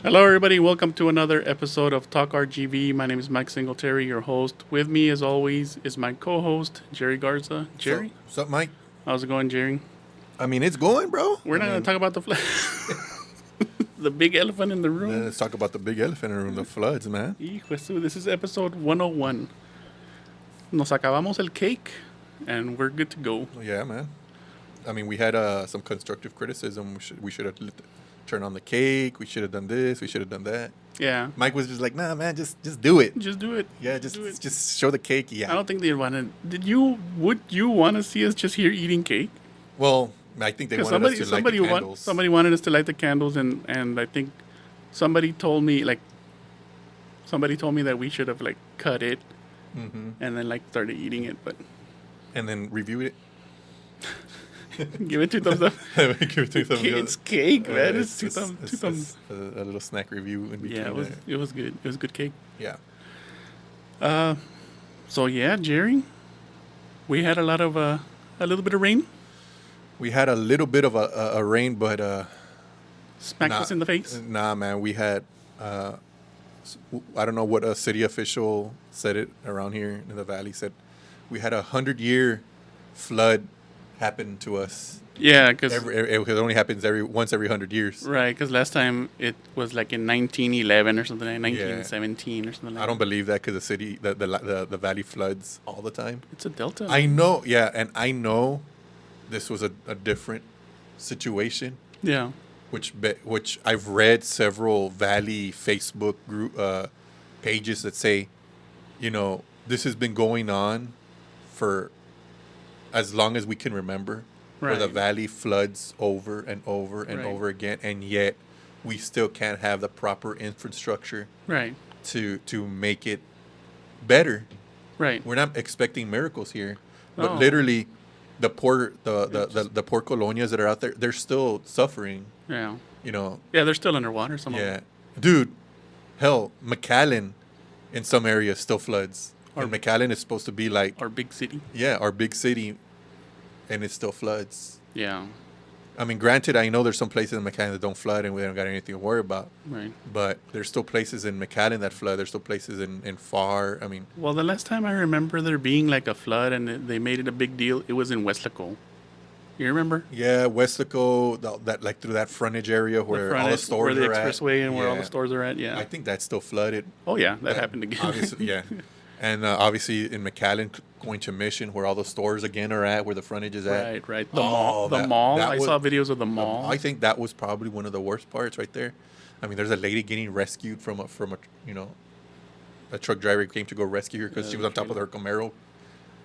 Hello, everybody. Welcome to another episode of Talk RGV. My name is Mike Singletary, your host. With me, as always, is my co-host Jerry Garza. So, Jerry, what's up, Mike? how's it going, Jerry? I mean, it's going, bro. We're not going to talk about the big elephant in the room. Let's talk about the big elephant in the room, the floods, man. Hijo de su, this is episode 101. Nos acabamos el cake, and we're good to go. Yeah, man. I mean, we had some constructive criticism. We should have turned on the cake. We should have done this. We should have done that. Yeah. Mike was just like, nah, man, just do it. Just do it. Yeah, do it. just show the cake. I Yeah. don't think they wanted. Would you want to see us just here eating cake? Well, I think they Because wanted us to light the candles. somebody wanted us to light the candles, and I think somebody told me that we should have like cut it Mm-hmm. and then like started eating it, but And then review it. give it 2 thumbs up. Give it to some It's cake, man. It's two it's- thumbs. it's- Two thumbs. it's a little snack review in between. Yeah, it was good. It was good cake. Yeah. So yeah, Jerry, we had a little bit of rain, We had a little bit of a rain, but smacked us in the face. Nah, man, we had. I don't know what a city official said it around here in the valley. Said we had 100-year flood happen to us. Yeah, because It only happens once every 100 years. right, because last time it was like in 1911 or something, like 1917 or something like I don't believe that because the city, the valley floods all the time. It's a delta. I know, yeah, and I know this was a different situation. Yeah. Which I've read several Valley Facebook group pages that say, this has been going on for as long as we can remember, where the Right. Valley floods over and over and Right. over again, and yet we still can't have the proper infrastructure Right. to make it better. Right. We're not expecting miracles here, but No. literally, the poor the poor colonias that are out there, they're still suffering. Yeah. You know, Yeah, they're still underwater. Some of yeah, them. dude, hell, McAllen in some areas still floods. Or- And McAllen is supposed to be like, Our big city. our big city, and it still floods. Yeah. I mean, granted, I know there's some places in McAllen that don't flood and we don't got anything to worry about. Right. But there's still places in McAllen that flood. There's still places in Far. I mean, Well, the last time I remember there being like a flood and they made it a big deal, it was in Weslaco. You remember? yeah, Westlaco, that like through that frontage area where all the stores where the are at. expressway and where all the Yeah. stores are at. Yeah. I think that's still flooded. Oh yeah, that happened again. Obviously, yeah. And obviously in McAllen, going to Mission, where all the stores again are at, where the frontage is at. Right. Right. The Oh, mall. The that- mall. that I was- saw videos of the mall. I think that was probably one of the worst parts right there. I mean, there's a lady getting rescued from a truck driver came to go rescue her because she was on top of her Camaro.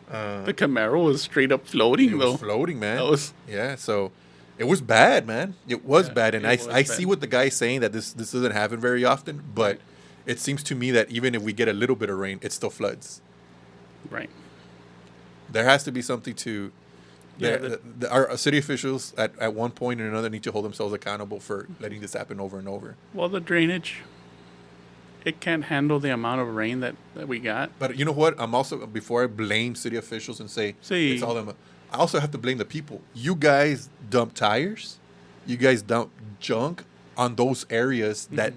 The Camaro was straight up floating It though. was floating, man. That was Yeah, so it was bad, man. It was bad, and it was I bad. see what the guy's saying that this doesn't happen very often, but it seems to me that even if we get a little bit of rain, it still floods. right. There has to be something to. Yeah, Our city officials at one point or another need to hold themselves accountable for letting this happen over and over. Well, the drainage, it can't handle the amount of rain that we got. But you know what? I'm also, before I blame city officials and say See. it's all them, I also have to blame the people. You guys dump tires, you guys dump junk on those areas that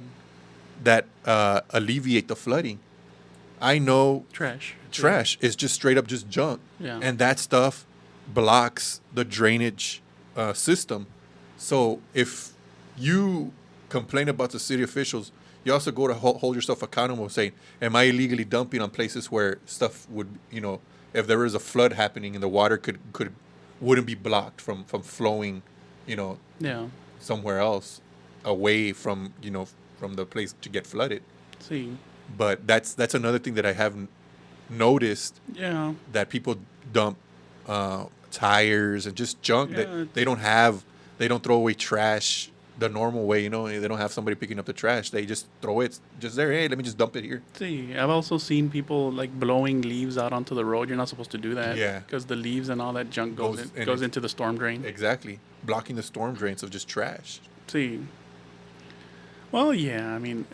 alleviate the flooding. I know Trash. is just straight up just junk, Yeah. and that stuff blocks the drainage system. So if you complain about the city officials, you also go to hold yourself accountable, saying, "Am I illegally dumping on places where stuff would, if there is a flood happening and the water wouldn't be blocked from flowing, Yeah. somewhere else away from from the place to get flooded." See. But that's another thing that I haven't noticed, Yeah. that people dump tires and just junk Yeah, that they don't throw away trash the normal way. They don't have somebody picking up the trash. They just throw it just there. Hey, let me just dump it here. See, I've also seen people like blowing leaves out onto the road. You're not supposed to do that. Yeah. Because the leaves and all that junk Goes goes in- into the storm drain. Exactly, blocking the storm drains of just trash. See. Well, yeah. I mean,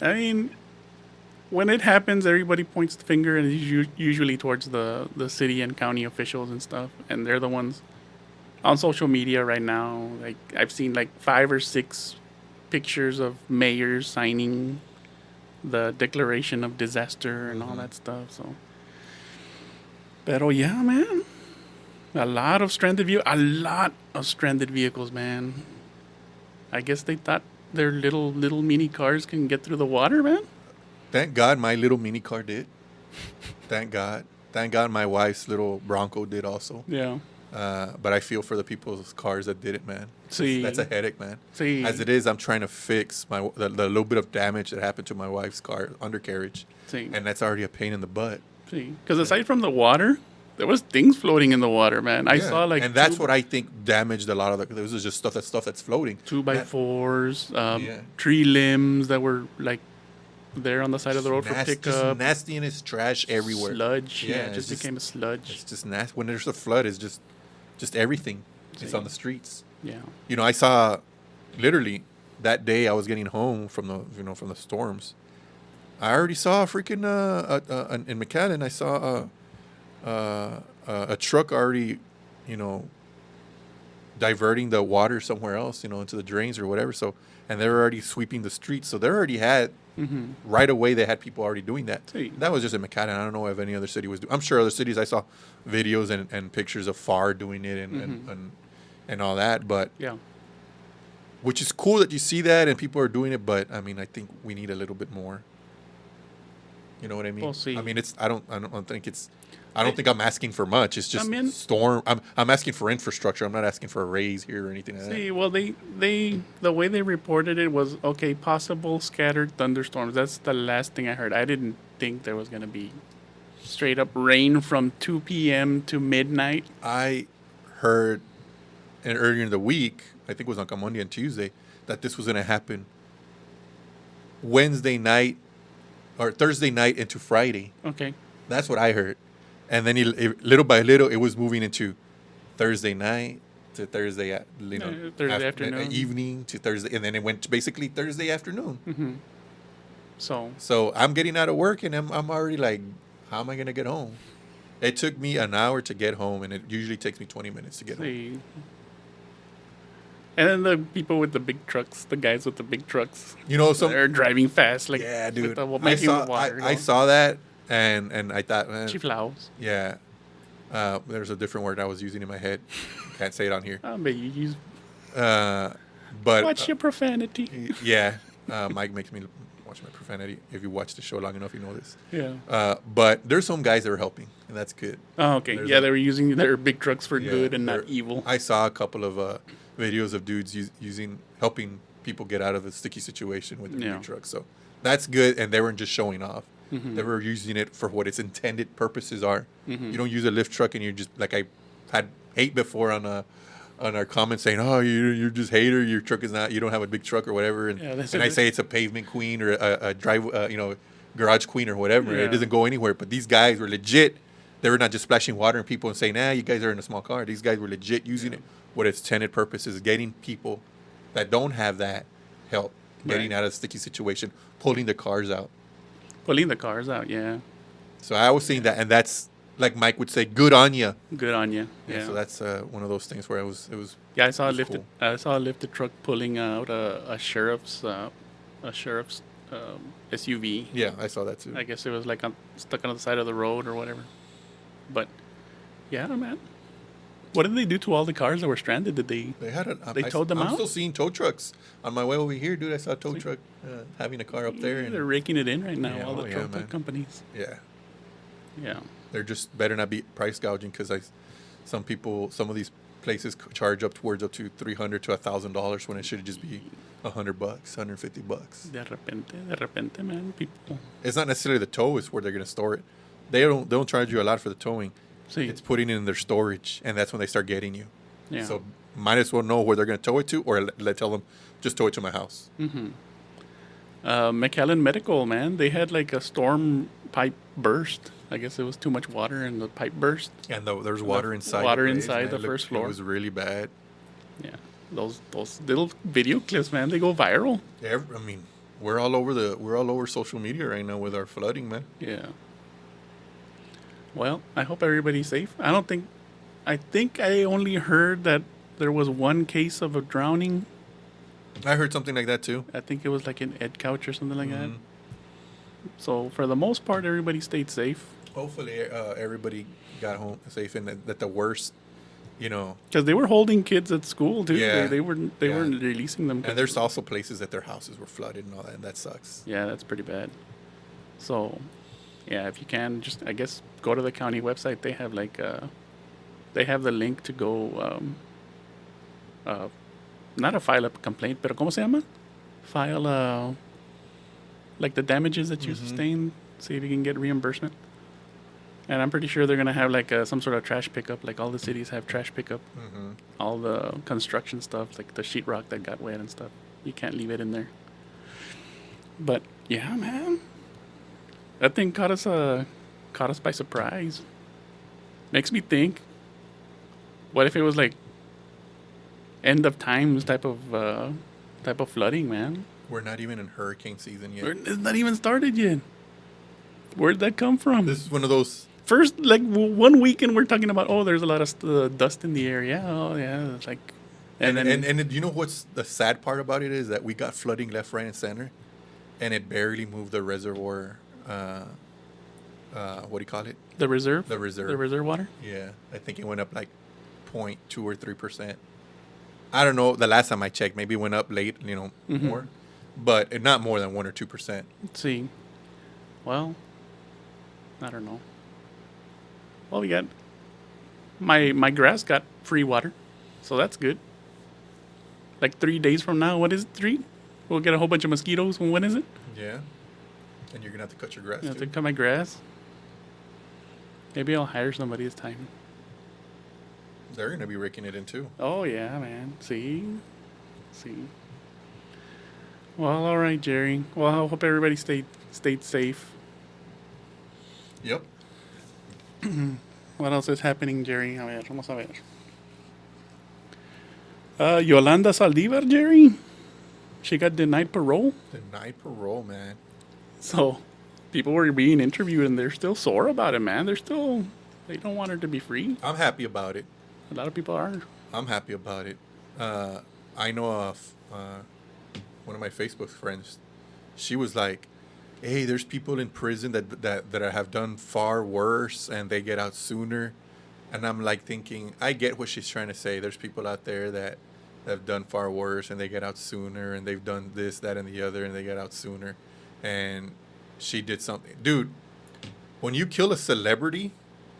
when it happens, everybody points the finger, and it's usually towards the city and county officials and stuff, and they're the ones on social media right now. Like I've seen like 5 or 6 pictures of mayors signing the declaration of disaster and all that stuff. So, pero yeah, man, a lot of stranded vehicles, man. I guess they thought their little mini cars can get through the water, man. Thank God my little mini car did. Thank God. Thank God my wife's little Bronco did also. Yeah. But I feel for the people's cars that did it, man. See. That's a headache, man. See. As it is, I'm trying to fix the little bit of damage that happened to my wife's car undercarriage. See. And that's already a pain in the butt. See, because aside from the water, there was things floating in the water, man. I saw like, and that's what I think damaged a lot of the. This is just stuff that's floating. 2x4s, tree limbs that were like there on the side of the road for Just pickup. nastiness, trash everywhere. Sludge, Yeah, it just became a sludge. It's just nasty. When there's a flood, it's just everything. It's on the streets. Yeah, You know, I saw literally that day I was getting home from the storms. I already saw a freaking in McAllen. I saw a truck already, diverting the water somewhere else, into the drains or whatever. So, and they're already sweeping the streets. So they already had right away. They had people already doing that. See. That was just in McAllen. I don't know if any other city was doing. I'm sure other cities. I saw videos and pictures of FAR doing it and all that. But yeah. which is cool that you see that and people are doing it. But I mean, I think we need a little bit more. You know what I mean? We'll see. I mean, I don't think I'm asking for much. It's just storm. I'm asking for infrastructure. I'm not asking for a raise here or anything like that. See, well, the way they reported it was, okay, possible scattered thunderstorms. That's the last thing I heard. I didn't think there was going to be straight up rain from 2 p.m. to midnight. I heard earlier in the week, I think it was on Monday and Tuesday, that this was going to happen Wednesday night or Thursday night into Friday. Okay. That's what I heard. And then little by little, it was moving into Thursday night to Thursday, Thursday afternoon, evening to Thursday, and then it went to basically Thursday afternoon. Mm-hmm. So I'm getting out of work, and I'm already like, how am I gonna get home? It took me an hour to get home, and it usually takes me 20 minutes to get home. And then the people with the big trucks, the guys with the big trucks, they're driving fast, like yeah, dude. I saw that. And I thought, chiflaos. Yeah. There's a different word I was using in my head. Can't say it on here. But you use. But watch your profanity. Yeah. Mike makes me watch my profanity. If you watch the show long enough, you know this. Yeah. But there's some guys that were helping, and that's good. Oh, okay. They were using their big trucks for good and not evil. I saw a couple of videos of dudes helping people get out of a sticky situation with their big trucks. So that's good, and they weren't just showing off. Mm-hmm. They were using it for what its intended purposes are. Mm-hmm. You don't use a lift truck and you're just like I had hate before on our comments saying, "Oh, you're just hater. Your truck is not. You don't have a big truck or whatever." And I say it's a pavement queen or a drive, garage queen or whatever. Yeah. It doesn't go anywhere. But these guys were legit. They were not just splashing water on people and saying, you guys are in a small car." These guys were legit using it. What its intended purpose is, getting people that don't have that help getting out of a sticky situation, pulling the cars out. Pulling the cars out, yeah. So I was seeing that, and that's like Mike would say, "Good on you." Good on you. Yeah. So that's one of those things where it was. Yeah, I saw a lifted truck pulling out a sheriff's SUV. Yeah, I saw that too. I guess it was like stuck on the side of the road or whatever. But yeah, man. What did they do to all the cars that were stranded? Did they? They towed them out. I'm still seeing tow trucks on my way over here, dude. I saw a tow truck having a car up there. And they're raking it in right now. All the tow truck companies. Yeah. Yeah. They're just better not be price gouging because some of these places charge up to $300 to $1,000 when it should just be $100, $150. De repente, man, people. It's not necessarily the tow; it's where they're going to store it. They don't charge you a lot for the towing. See. It's putting it in their storage, and that's when they start getting you. Yeah. So might as well know where they're going to tow it to, or tell them, just tow it to my house. Mm-hmm. McAllen Medical, man, they had like a storm pipe burst. I guess it was too much water and the pipe burst. And there's water inside. Water inside the first floor. It was really bad. Yeah, those little video clips, man, they go viral. Yeah, I mean, we're all over social media right now with our flooding, man. Yeah. Well, I hope everybody's safe. I think I only heard that there was one case of a drowning I heard something like that too. I think it was like an Ed couch or something like that. Mhm. So for the most part, everybody stayed safe Hopefully, everybody got home safe and that the worst, because they were holding kids at school too. Yeah. They weren't releasing them. And there's also places that their houses were flooded and all that, and that sucks. Yeah, that's pretty bad. So, yeah, if you can, just I guess go to the county website. They have they have the link to go. Not a file a complaint, pero ¿cómo se llama? File like the damages that you sustained. See if you can get reimbursement. And I'm pretty sure they're gonna have like some sort of trash pickup. Like all the cities have trash pickup. Mm-hmm. All the construction stuff, like the sheetrock that got wet and stuff. You can't leave it in there. But yeah, man, that thing caught us by surprise. Makes me think. What if it was like end of times type of flooding, man? We're not even in hurricane season yet. It's not even started yet. Where'd that come from? This is one of those. First, like 1 weekend, we're talking about there's a lot of dust in the air. Yeah, yeah, it's like, And you know what's the sad part about it is that we got flooding left, right, and center, and it barely moved the reservoir. What do you call it? the reserve, The reserve. the reserve water. Yeah, I think it went up like 0.2 or 3%. I don't know. The last time I checked, maybe it went up late, more, but not more than 1 or 2%. Let's see. Well, I don't know. Well, we got my grass got free water, so that's good. Like 3 days from now, what is it? 3? We'll get a whole bunch of mosquitoes. When is it? Yeah, and you're gonna have to cut your grass I have too. to cut my grass. Maybe I'll hire somebody this time. They're gonna be raking it in too. Oh yeah, man. See. Well, all right, Jerry. Well, I hope everybody stayed safe. Yep. What else is happening, Jerry? A ver, vamos a ver. Yolanda Saldivar, Jerry. She got denied parole. Denied parole, man. So, people were being interviewed and they're still sore about it, man. They don't want her to be free. I'm happy about it. A lot of people are. I'm happy about it. I know of one of my Facebook friends. She was like, "Hey, there's people in prison that have done far worse, and they get out sooner." And I'm like thinking, I get what she's trying to say. There's people out there that have done far worse, and they get out sooner, and they've done this, that, and the other, and they get out sooner. And she did something, dude. When you kill a celebrity,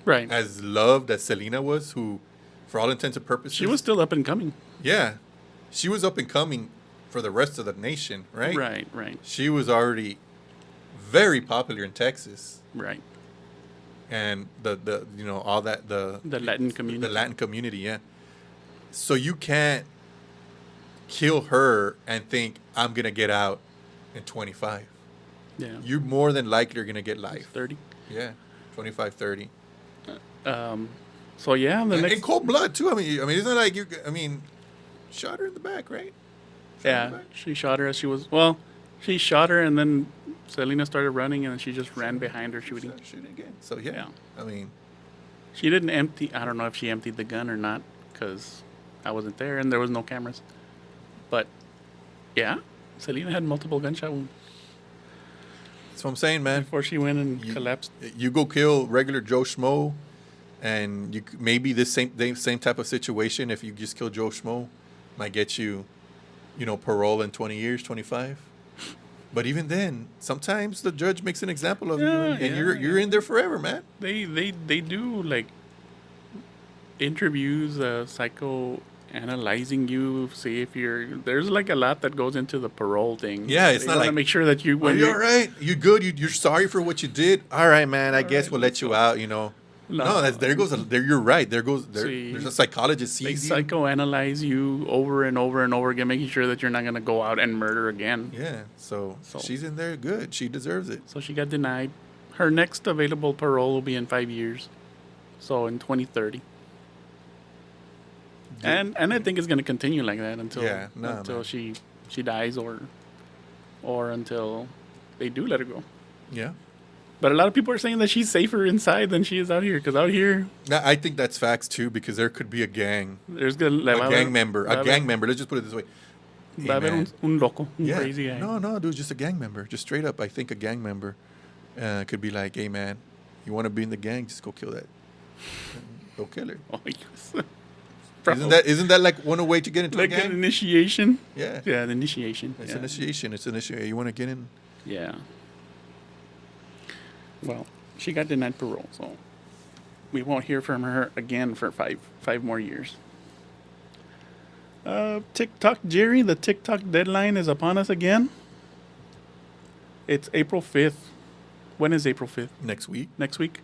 Right. as loved as Selena was, who, for all intents and purposes, She was still up and coming. yeah, she was up and coming for the rest of the nation, right? Right. She was already very popular in Texas, Right. and the all that The Latin community. the Latin community, yeah. So you can't kill her and think I'm gonna get out in 25. Yeah. You more than likely are gonna get life. 30. Yeah, 25, 30. So yeah, the And next. in cold blood too. I mean, it's not like you. I mean, shot her in the back, right? Shot her in Yeah, the back? she shot her as she was. Well, she shot her and then Selena started running and she just ran behind her shooting. Shoot again. So yeah. Yeah. I mean, She didn't empty. I don't know if she emptied the gun or not because I wasn't there and there was no cameras. But yeah, Selena had multiple gunshot wounds that's what I'm saying, man. before she went and You- collapsed. You go kill regular Joe Schmo, and maybe this same type of situation. If you just kill Joe Schmo, might get you, parole in 20 years, 25. But even then, sometimes the judge makes an example of you, Yeah, and yeah, you're in there forever, man. They do like interviews, psychoanalyzing you, see if there's like a lot that goes into the parole thing. Yeah, it's They not wanna like, make sure that you Are when you you're all right? You good? You're sorry for what you did? All right, man. I guess right, we'll let let's you go. out. No. You're right. There's See, a psychologist they sees you. psychoanalyze you over and over and over again, making sure that you're not gonna go out and murder again. Yeah. So So- she's in there good. She deserves it. So she got denied. Her next available parole will be in 5 years, so in 2030. And I think it's gonna continue like that until man. she dies or until they do let her go. Yeah. But a lot of people are saying that she's safer inside than she is out here. Because out here, I think that's facts too, because there could be a gang there's gonna member. Let's just put it this way. Va a haber un loco, un Yeah. crazy guy. No, dude, just a gang member. Just straight up, I think a gang member could be like, hey, man, you want to be in the gang? Just go kill that. Go kill it. Oh, yes. Isn't that like one way to get into like a gang? an initiation? Yeah. Yeah, the initiation. It's yeah. initiation. It's initiation. You want to get in? Yeah. Well, she got denied parole, so we won't hear from her again for five more years. TikTok, Jerry, the TikTok deadline is upon us again. It's April 5th. When is April 5th? Next week. Next week?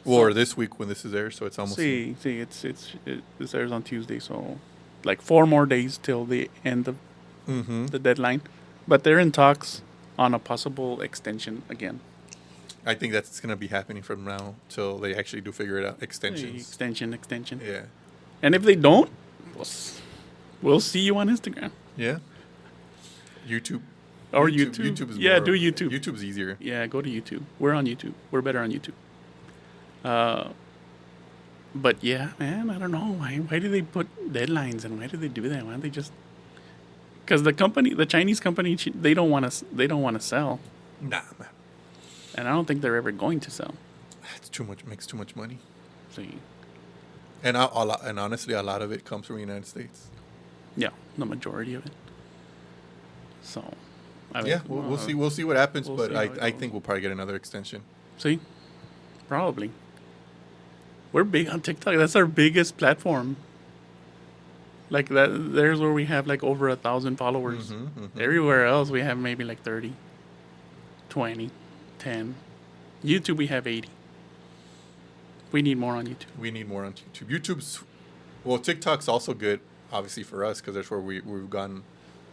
Or this week when this is there, so it's almost... This airs on Tuesday, so like 4 more days till the end of the deadline. But they're in talks on a possible extension again. I think that's going to be happening from now till they actually do figure it out. Extensions. Extension. Yeah. And if they don't, we'll see you on Instagram. Yeah. YouTube. Or YouTube. YouTube is yeah, more, do YouTube. YouTube's easier. Yeah, go to YouTube. We're on YouTube. We're better on YouTube. But yeah, man, I don't know. Why do they put deadlines and why do they do that? Why don't they just... Because the Chinese company, they don't want to sell. Nah, man. And I don't think they're ever going to sell. It's too much. Makes too much money. See. And honestly, a lot of it comes from the United States. Yeah, the majority of it. So, we'll see. We'll see what happens. We'll But see how it I goes. think we'll probably get another extension. See, probably. We're big on TikTok. That's our biggest platform. Like that. There's where we have like over 1,000 followers. Everywhere else we have maybe like 30, 20, 10. YouTube we have 80. We need more on YouTube. TikTok's also good, obviously for us because that's where we've gotten,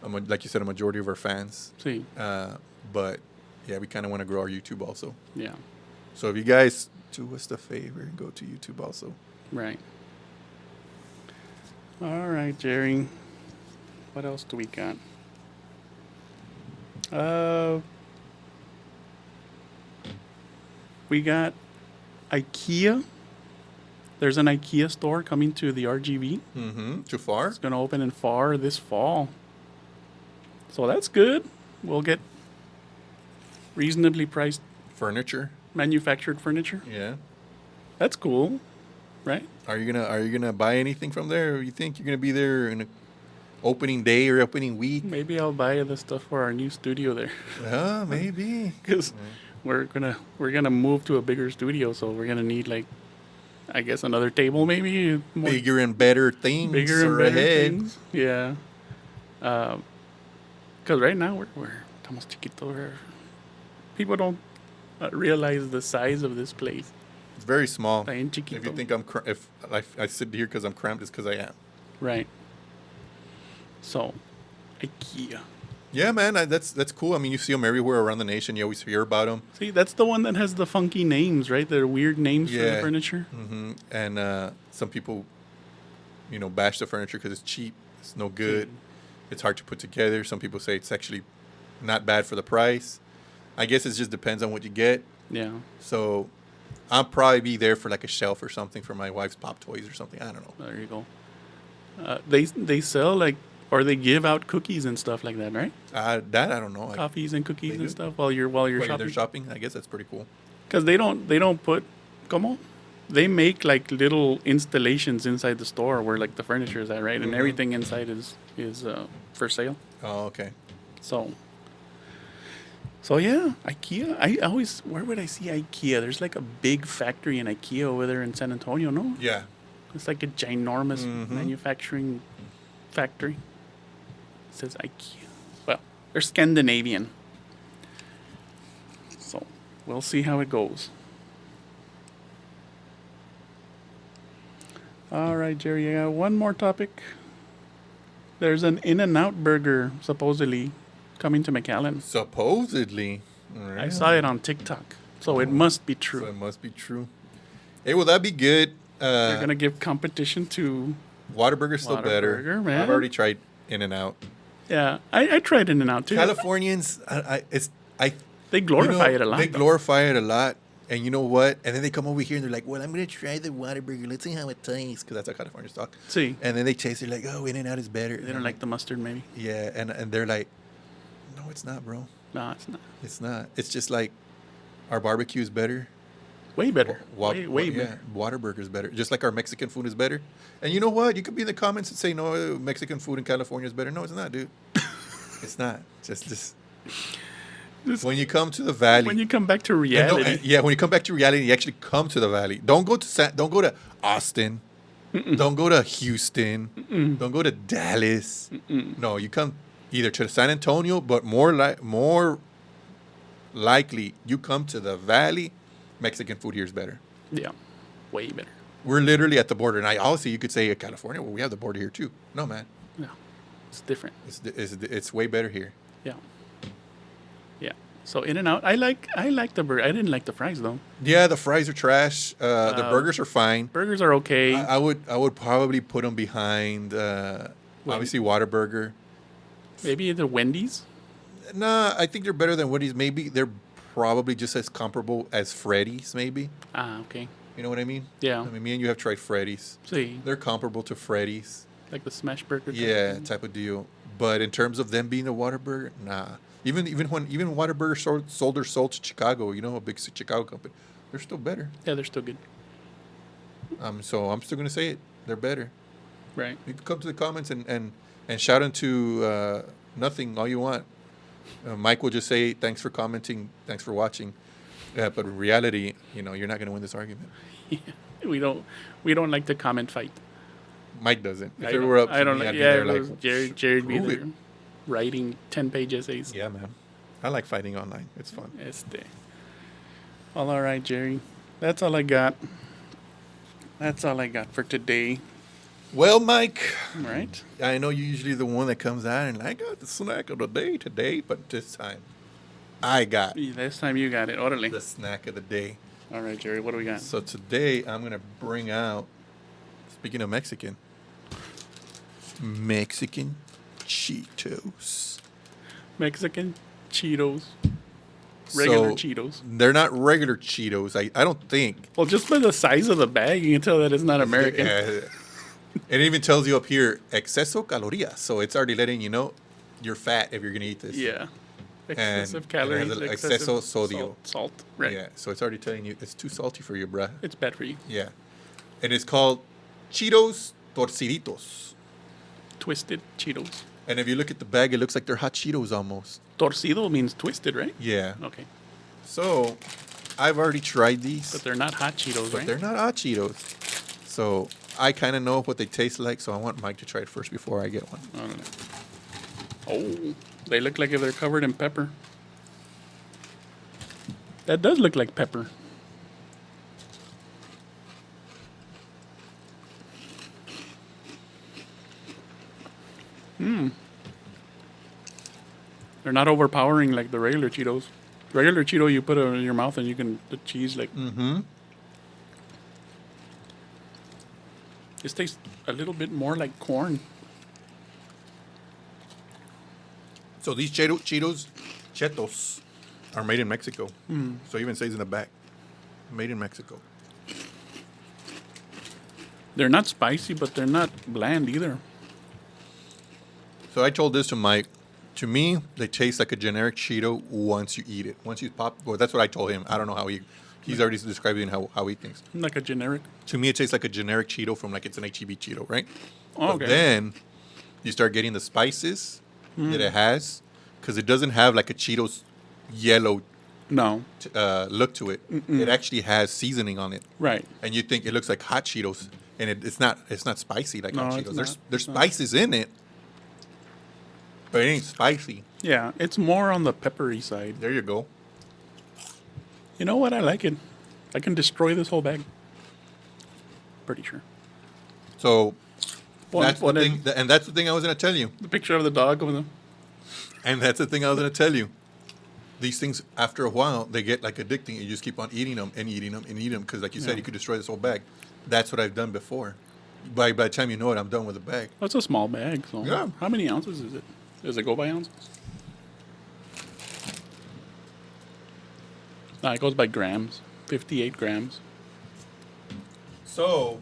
like you said, a majority of our fans. See. But yeah, we kind of want to grow our YouTube also. Yeah. So if you guys do us the favor and go to YouTube also. Right. All right, Jerry. What else do we got? We got IKEA. There's an IKEA store coming to the RGV. Too far? It's going to open in Far this fall. So that's good. We'll get reasonably priced Furniture. manufactured furniture. Yeah. That's cool, right? Are you gonna buy anything from there? Or you think you're gonna be there in a opening day or opening week? Maybe I'll buy the stuff for our new studio there. Maybe. Because we're gonna move to a bigger studio, so we're gonna need like, I guess another table maybe. More Bigger and better things. bigger and are better ahead. things. Yeah. Because right now we're estamos chiquito. People don't realize the size of this place. It's very small. Está bien chiquito. If you think if I sit here because I'm cramped, it's because I am. Right. So, IKEA. Yeah, man, that's cool. I mean, you see them everywhere around the nation. You always hear about them. See, that's the one that has the funky names, right? They're weird names for the Yeah. furniture. And some people, bash the furniture because it's cheap. It's no good. It's hard to put together. Some people say it's actually not bad for the price. I guess it just depends on what you get. Yeah. So I'll probably be there for like a shelf or something for my wife's pop toys or something. I don't know. There you go. They sell like, or they give out cookies and stuff like that, right? That I don't know. Coffees and cookies they and do? stuff while you're While shopping. they're shopping, I guess that's pretty cool. Because they don't put, como? They make like little installations inside the store where like the furniture is at, right? And everything inside is for sale. Oh, okay. So yeah, IKEA. Where would I see IKEA? There's like a big factory in IKEA over there in San Antonio, no? Yeah. It's like a ginormous manufacturing factory. It says IKEA. Well, they're Scandinavian. So we'll see how it goes. All right, Jerry, I got one more topic. There's an In-N-Out burger supposedly coming to McAllen. Supposedly. I saw it on TikTok, so it must be true. So it must be true. Hey, will that be good? They're going to give competition to... Whataburger's still better. Whataburger, man. I've already tried In-N-Out. Yeah, I tried In-N-Out too. Californians, They glorify it a lot. They glorify it a lot. And you know what? And then they come over here and they're like, well, I'm going to try the Whataburger. Let's see how it tastes. Because that's how Californians talk. See. And then they taste it like, oh, In-N-Out is better. They don't like the mustard, maybe. Yeah. And they're like, no, it's not, bro. No, it's not. It's not. It's just like our barbecue is better. Way better. Way Better. Whataburger is better. Just like our Mexican food is better. And you know what? You could be in the comments and say, no, Mexican food in California is better. No, it's not, dude. It's not. Just when you come to the valley. When you come back to reality. When you come back to reality, you actually come to the valley. Don't go to Austin. Mm-mm. Don't go to Houston. Mm-mm. Don't go to Dallas. Mm-mm. No, you come either to San Antonio, but more likely you come to the valley. Mexican food here is better. Yeah, way better. We're literally at the border, and obviously you could say California. Well, we have the border here too. No, man. No, it's different. It's way better here. Yeah. Yeah. So In-N-Out, I like the burger. I didn't like the fries though. Yeah, the fries are trash. The burgers are fine. Burgers are okay. I would probably put them behind obviously Whataburger. Maybe either Wendy's. Nah, I think they're better than Wendy's. Maybe they're probably just as comparable as Freddy's. Maybe. Ah, okay. You know what I mean? Yeah. I mean, me and you have tried Freddy's. See. They're comparable to Freddy's. Like the smash burger. Type of deal. But in terms of them being a Whataburger, nah. Even Whataburger sold their soul to Chicago, you know, a big Chicago company, they're still better. Yeah, they're still good. So I'm still gonna say it. They're better. Right. You can come to the comments and shout into nothing all you want. Mike will just say thanks for commenting, thanks for watching. But in reality, you know, you're not gonna win this argument. Yeah. We don't like the comment fight. Mike doesn't. If I it don't, were up to I don't me, like. I'd be Yeah, there it like, was Jared be prove there it. writing 10-page essays. Yeah, man. I like fighting online. It's fun. Well, all right, Jerry. That's all I got. That's all I got for today. Well, Mike. All right. I know you're usually the one that comes out and I got the snack of the day today, but this time I got This time you got it. Orale. the snack of the day. All right, Jerry. What do we got? So today I'm going to bring out, speaking of Mexican Cheetos. Mexican Cheetos. Regular Cheetos. They're not regular Cheetos. I don't think. Well, just by the size of the bag, you can tell that it's not American. It even tells you up here, exceso calorías. So it's already letting you know you're fat if you're going to eat this. Yeah. Excessive calories. And it has exceso sodio. Salt. Right. Yeah. So it's already telling you it's too salty for you, bruh. It's bad for you. Yeah. And it's called Cheetos Torciditos. Twisted Cheetos. And if you look at the bag, it looks like they're hot Cheetos almost. Torcido means twisted, right? Yeah. Okay. So I've already tried these. But they're not hot Cheetos, right? They're not hot Cheetos. So I kind of know what they taste like, so I want Mike to try it first before I get one. I don't know. Oh, they look like if they're covered in pepper. That does look like pepper. They're not overpowering like the regular Cheetos. Regular Cheeto, you put it in your mouth and you can, the cheese like... Mm-hmm. This tastes a little bit more like corn. So these Cheetos are made in Mexico. So it even says in the back, made in Mexico. They're not spicy, but they're not bland either. So I told this to Mike. To me, they taste like a generic Cheeto once you eat it. Once you pop, well, that's what I told him. I don't know how he's already describing how he thinks. Like a generic. To me, it tastes like a generic Cheeto from like it's an HEB Cheeto, right? Oh, But okay. then you start getting the spices that it has, because it doesn't have like a Cheetos yellow No. look to it. It actually has seasoning on it, Right. and you think it looks like hot Cheetos, and it's not. It's not spicy like hot No, it's Cheetos. not. There's It's not. spices in it, but it ain't spicy. Yeah, it's more on the peppery side. There you go. You know what? I like it. I can destroy this whole bag. Pretty sure. So that's What the is- thing, and that's the thing I was gonna tell you. The picture of the dog over there. And that's the thing I was going to tell you. These things, after a while, they get like addicting. You just keep on eating them and eating them and eating them. Because like you said, you could destroy this whole bag. That's what I've done before. By the time you know it, I'm done with the bag. That's a small bag. So Yeah. How many ounces is it? Does it go by ounces? No, it goes by grams. 58 grams. So,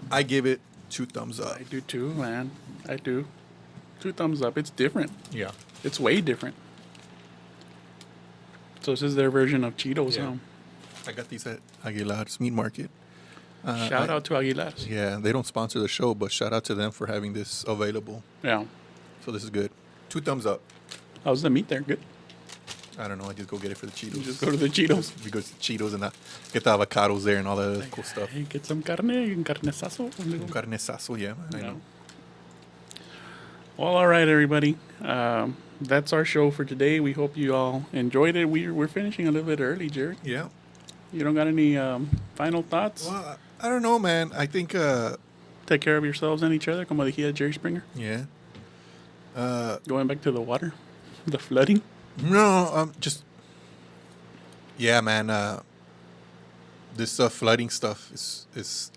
I give it 2 thumbs up. I do too, man. I do. 2 thumbs up. It's different. Yeah. It's way different. So this is their version of Cheetos, Yeah. huh? I got these at Aguilar's Meat Market. Shout out to Aguilar's. Yeah, they don't sponsor the show, but shout out to them for having this available. Yeah. So this is good. 2 thumbs up. How's the meat there? Good. I don't know. I just go get it for the Cheetos. You just go to the Cheetos. Because Cheetos and get the avocados there and all that other cool stuff. Hey, get some carne sasso. Carne sasso, yeah, man. I know. Well, all right, everybody. That's our show for today. We hope you all enjoyed it. We're finishing a little bit early, Jerry. Yeah. You don't got any final thoughts? Well, I don't know, man. I think, Take care of yourselves and each other, como decía Jerry Springer. yeah. Going back to the water, the flooding. No, just, yeah, man. This flooding stuff is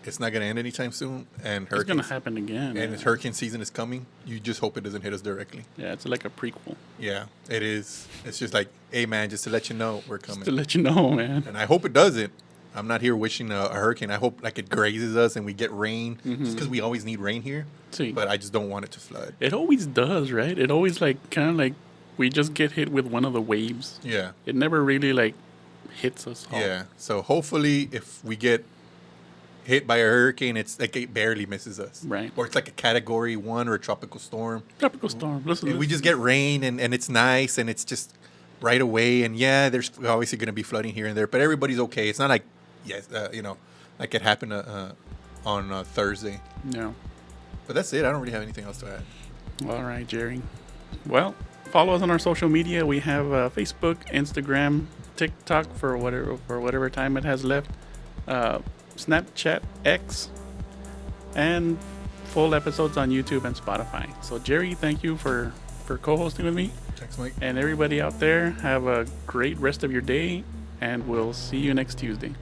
it's not gonna end anytime soon, and It's going to happen again. and it's hurricane season is coming. You just hope it doesn't hit us directly. Yeah, it's like a prequel. Yeah, it is. It's just like, hey, man, just to let you know we're coming, Just to let you know, man. and I hope it doesn't. I'm not here wishing a hurricane. I hope like it grazes us and we get rain, just because we always need rain here. See, But I just don't want it to flood. it always does, right? It always like kind of like we just get hit with one of the waves. Yeah. It never really like hits us hard. Yeah. So hopefully, if we get hit by a hurricane, it's like it barely misses us. Right. Or it's like a category 1 or a tropical storm. Tropical storm. Listen, And we just get rain and it's nice and it's just right away. And yeah, there's obviously going to be flooding here and there, but everybody's okay. It's not like, like it happened on Thursday. No. But that's it. I don't really have anything else to add. All right, Jerry. Well, follow us on our social media. We have Facebook, Instagram, TikTok for whatever time it has left, Snapchat, X, and full episodes on YouTube and Spotify. So, Jerry, thank you for co-hosting with me. Thanks, Mike. And everybody out there, have a great rest of your day, and we'll see you next Tuesday.